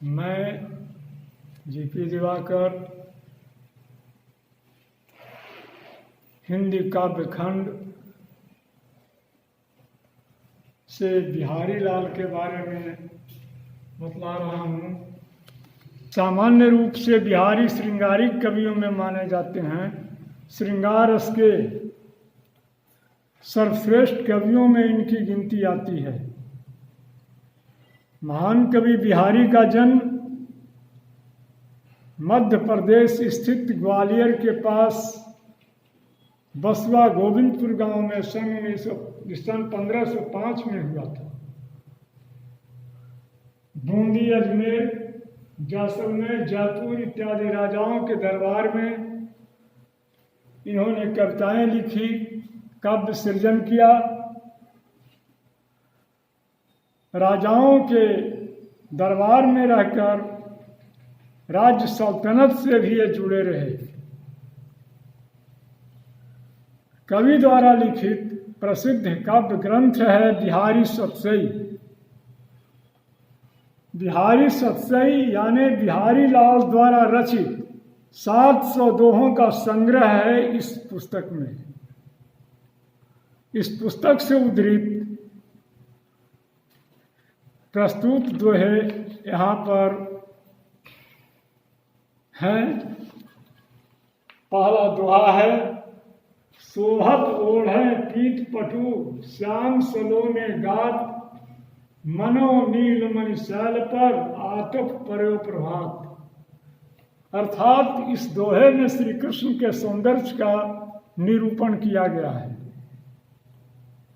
मैं जीपी दिवाकर हिंदी काव्य खंड से बिहारी लाल के बारे में बतला रहा हूँ। सामान्य रूप से बिहारी श्रृंगारिक कवियों में माने जाते हैं। श्रृंगार रस के सर्वश्रेष्ठ कवियों में इनकी गिनती आती है। महान कवि बिहारी का जन्म मध्य प्रदेश स्थित ग्वालियर के पास बसवा गोविंदपुर गांव में सन 1505 में हुआ था। बूंदी, अजमेर, जैसलमेर, जयपुर इत्यादि राजाओं के दरबार में इन्होंने कविताएं लिखी, काव्य सृजन किया। राजाओं के दरबार में रहकर राज्य सल्तनत से भी ये जुड़े रहे। कवि द्वारा लिखित प्रसिद्ध काव्य ग्रंथ है बिहारी सतसई। बिहारी सतसई यानी बिहारी लाल द्वारा रचित 700 दोहों का संग्रह है इस पुस्तक में। इस पुस्तक से उद्धृत प्रस्तुत दोहे यहाँ पर हैं। पहला दोहा है, सोहत ओढ़े पीत पटु श्याम सलोने गात, मनो नीलमणि शैल पर आतप पर्यो प्रभात। अर्थात इस दोहे में श्री कृष्ण के सौंदर्य का निरूपण किया गया है।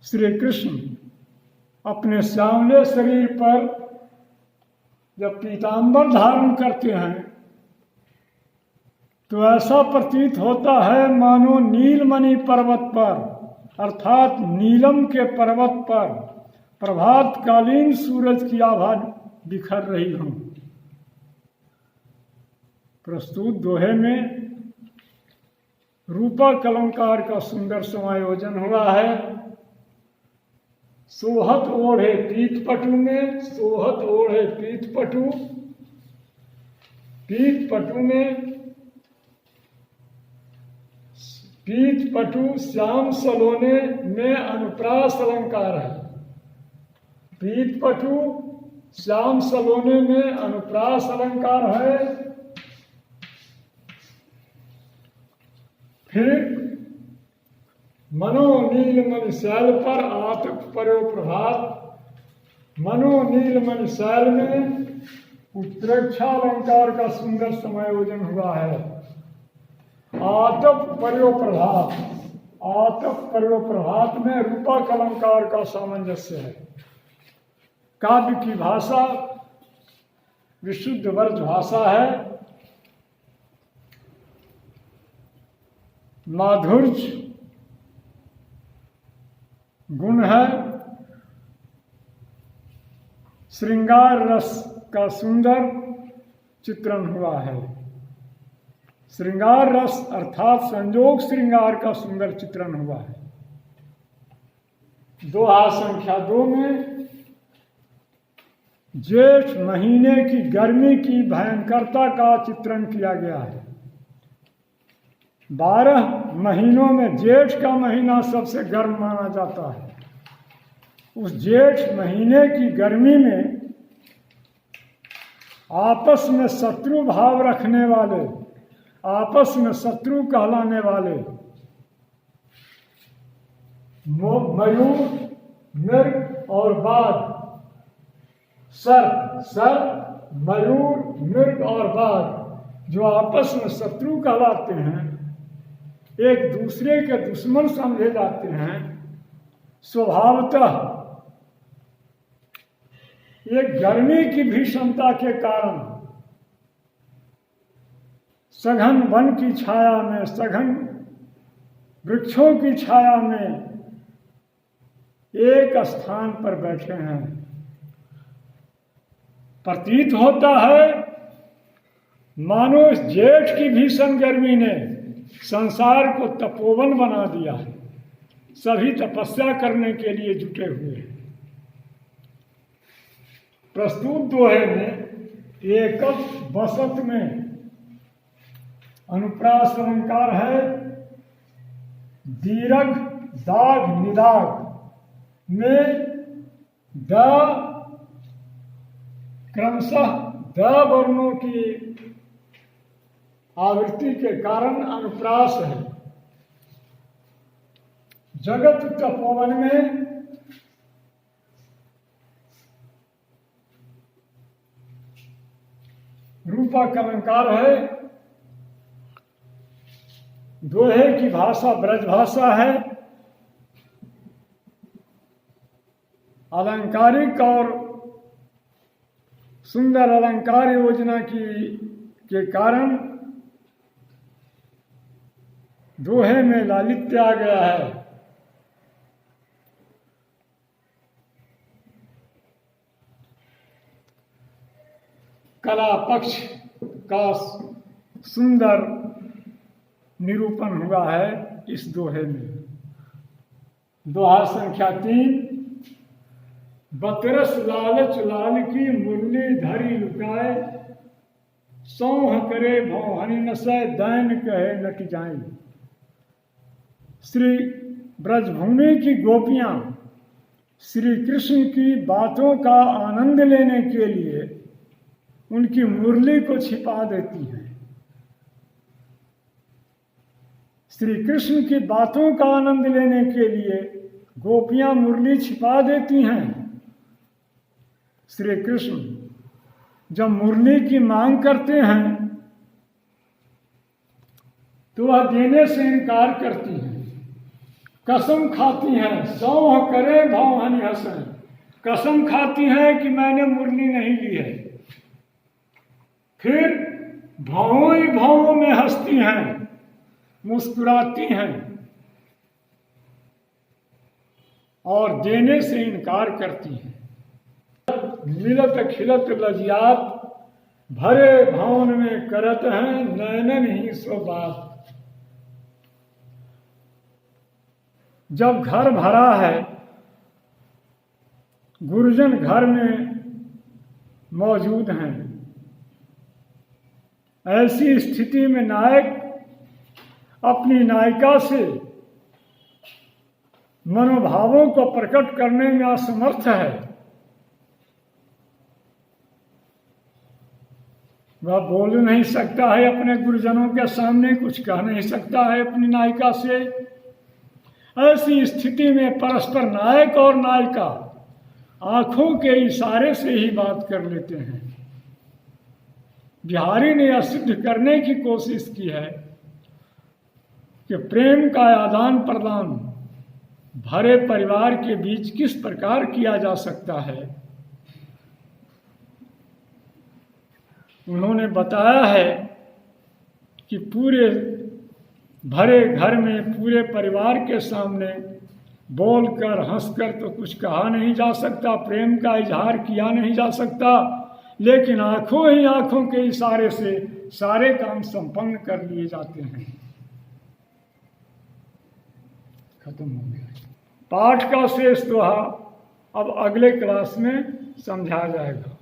श्री कृष्ण अपने श्यामले शरीर पर जब पीतांबर धारण करते हैं तो ऐसा प्रतीत होता है मानो नीलमणि पर्वत पर, अर्थात नीलम के पर्वत पर प्रभातकालीन सूरज की आभा बिखर रही हो। प्रस्तुत दोहे में रूपक अलंकार का सुंदर समायोजन हुआ है। सोहत ओढ़े पीत पटु में, सोहत ओढ़े पीत पटु, पीत पटु में पीत पटु श्याम सलोने में अनुप्रास अलंकार है। पीत पटु श्याम सलोने में अनुप्रास अलंकार है। फिर मनो नीलमणि शैल पर आतप पर्यो प्रभात। मनो नीलमणि शैल में उत्प्रेक्षा अलंकार का सुंदर समायोजन हुआ है। आतप पर्यो प्रभात, आतप पर्यो प्रभात में रूपक अलंकार का सामंजस्य है। काव्य की भाषा विशुद्ध वर्ज भाषा है। माधुर्य गुण है। श्रृंगार रस का सुंदर चित्रण हुआ है। श्रृंगार रस अर्थात संयोग श्रृंगार का सुंदर चित्रण हुआ है। दोहा संख्या 2 में जेठ महीने की गर्मी की भयंकरता का चित्रण किया गया है। 12 महीनों में जेठ का महीना सबसे गर्म माना जाता है। उस जेठ महीने की गर्मी में आपस में शत्रु भाव रखने वाले, आपस में शत्रु कहलाने वाले मयूर, मृग और बाघ, सर्प, मयूर, मृग और बाघ जो आपस में शत्रु कहलाते हैं, एक दूसरे के दुश्मन समझे जाते हैं, स्वभावतः ये गर्मी की भीषणता के कारण सघन वन की छाया में, सघन वृक्षों की छाया में एक स्थान पर बैठे हैं। प्रतीत होता है मानो इस जेठ की भीषण गर्मी ने संसार को तपोवन बना दिया है। सभी तपस्या करने के लिए जुटे हुए हैं। प्रस्तुत दोहे में एक बसत में अनुप्रास अलंकार है दीर्घ दाग निदाग में द क्रमशः द वर्णों की आवृत्ति के कारण अनुप्रास है। जगत तपोवन में रूपक अलंकार है। दोहे की भाषा ब्रज भाषा है। अलंकारिक और सुंदर अलंकार योजना के कारण दोहे में लालित्य आ गया है। कला पक्ष का सुंदर निरूपण हुआ है इस दोहे में। दोहा संख्या 3। बतरस लालच लाल की मुरली धरी लुकाए, सौह करे भौहनी नसै दैन कहे लट जाए। श्री ब्रजभूमि की गोपियां श्री कृष्ण की बातों का आनंद लेने के लिए उनकी मुरली को छिपा देती हैं। श्री कृष्ण की बातों का आनंद लेने के लिए गोपियां मुरली छिपा देती हैं। श्री कृष्ण जब मुरली की मांग करते हैं तो वह देने से इनकार करती हैं, कसम खाती हैं। सौह करे भौहनी हंसें, कसम खाती हैं कि मैंने मुरली नहीं ली है। फिर भावों ही भावों में हंसती हैं, मुस्कुराती हैं और देने से इनकार करती हैं। मिलत खिलत लजियात, भरे भावन में करत हैं नैनन ही सो बात। जब घर भरा है, गुरुजन घर में मौजूद हैं, ऐसी स्थिति में नायक अपनी नायिका से मनोभावों को प्रकट करने में असमर्थ है। वह बोल नहीं सकता है अपने गुरुजनों के सामने, कुछ कह नहीं सकता है अपनी नायिका से। ऐसी स्थिति में परस्पर नायक और नायिका आंखों के इशारे से ही बात कर लेते हैं। बिहारी ने यह सिद्ध करने की कोशिश की है कि प्रेम का आदान प्रदान भरे परिवार के बीच किस प्रकार किया जा सकता है। उन्होंने बताया है कि पूरे भरे घर में पूरे परिवार के सामने बोलकर हंसकर तो कुछ कहा नहीं जा सकता, प्रेम का इजहार किया नहीं जा सकता, लेकिन आंखों ही आंखों के इशारे से सारे काम संपन्न कर लिए जाते हैं। खत्म हो गया। पाठ का शेष दोहा अब अगले क्लास में समझा जाएगा।